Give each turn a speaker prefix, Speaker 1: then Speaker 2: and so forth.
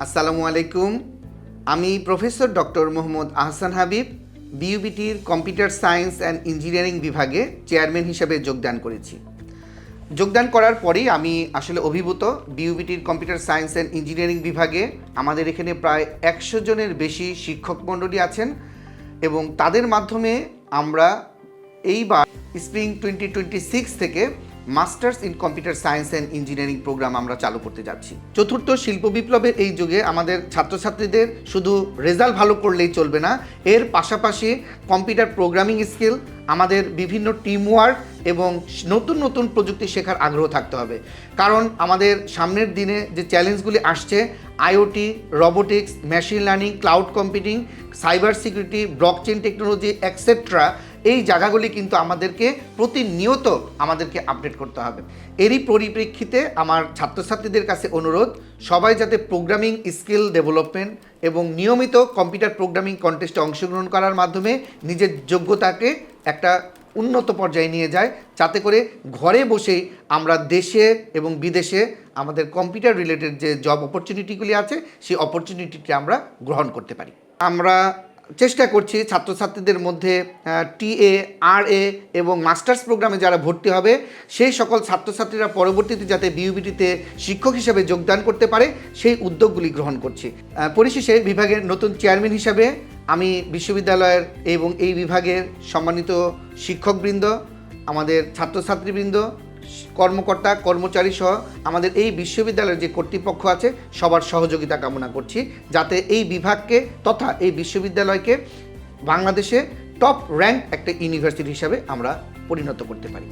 Speaker 1: আসসালামু আলাইকুম। আমি প্রফেসর ডক্টর মোহাম্মদ আহসান হাবিব বিইউবিটির কম্পিউটার সায়েন্স অ্যান্ড ইঞ্জিনিয়ারিং বিভাগে চেয়ারম্যান হিসেবে যোগদান করেছি। যোগদান করার পরেই আমি আসলে অভিভূত। বিইউবিটির কম্পিউটার সায়েন্স অ্যান্ড ইঞ্জিনিয়ারিং বিভাগে আমাদের এখানে প্রায় 100 জনের বেশি শিক্ষক মণ্ডলী আছেন এবং তাদের মাধ্যমে আমরা এইবার স্প্রিং 2026 থেকে masters in computer science and engineering programme আমরা চালু করতে যাচ্ছি। চতুর্থ শিল্প বিপ্লবের এই যুগে আমাদের ছাত্রছাত্রীদের শুধু রেজাল্ট ভালো করলেই চলবে না, এর পাশাপাশি কম্পিউটার প্রোগ্রামিং স্কিল, আমাদের বিভিন্ন টিম ওয়ার্ক এবং নতুন নতুন প্রযুক্তি শেখার আগ্রহ থাকতে হবে। কারণ আমাদের সামনের দিনে যে চ্যালেঞ্জগুলি আসছে, IoT, robotics, machine learning, cloud computing, cyber security, blockchain technology etcetera, এই জায়গাগুলি কিন্তু আমাদেরকে প্রতিনিয়ত আমাদেরকে আপডেট করতে হবে। এরই পরিপ্রেক্ষিতে আমার ছাত্রছাত্রীদের কাছে অনুরোধ, সবাই যাতে প্রোগ্রামিং স্কিল ডেভেলপমেন্ট এবং নিয়মিত কম্পিউটার প্রোগ্রামিং কন্টেস্টে অংশগ্রহণ করার মাধ্যমে নিজের যোগ্যতাকে একটা উন্নত পর্যায়ে নিয়ে যায়, যাতে করে ঘরে বসেই আমরা দেশে এবং বিদেশে আমাদের কম্পিউটার রিলেটেড যে জব অপরচুনিটিগুলি আছে সেই অপরচুনিটিটি আমরা গ্রহণ করতে পারি। আমরা চেষ্টা করছি ছাত্রছাত্রীদের মধ্যে টিএ, আরএ এবং মাস্টার্স প্রোগ্রামে যারা ভর্তি হবে সেই সকল ছাত্রছাত্রীরা পরবর্তীতে যাতে বিইউবিটিতে শিক্ষক হিসেবে যোগদান করতে পারে সেই উদ্যোগগুলি গ্রহণ করছি। পরিশেষে বিভাগের নতুন চেয়ারম্যান হিসাবে আমি বিশ্ববিদ্যালয়ের এবং এই বিভাগের সম্মানিত শিক্ষকবৃন্দ, আমাদের ছাত্রছাত্রীবৃন্দ, কর্মকর্তা কর্মচারী সহ আমাদের এই বিশ্ববিদ্যালয়ের যে কর্তৃপক্ষ আছে সবার সহযোগিতা কামনা করছি, যাতে এই বিভাগকে তথা এই বিশ্ববিদ্যালয়কে বাংলাদেশে টপ র্যাঙ্ক একটা ইউনিভার্সিটি হিসাবে আমরা পরিণত করতে পারি।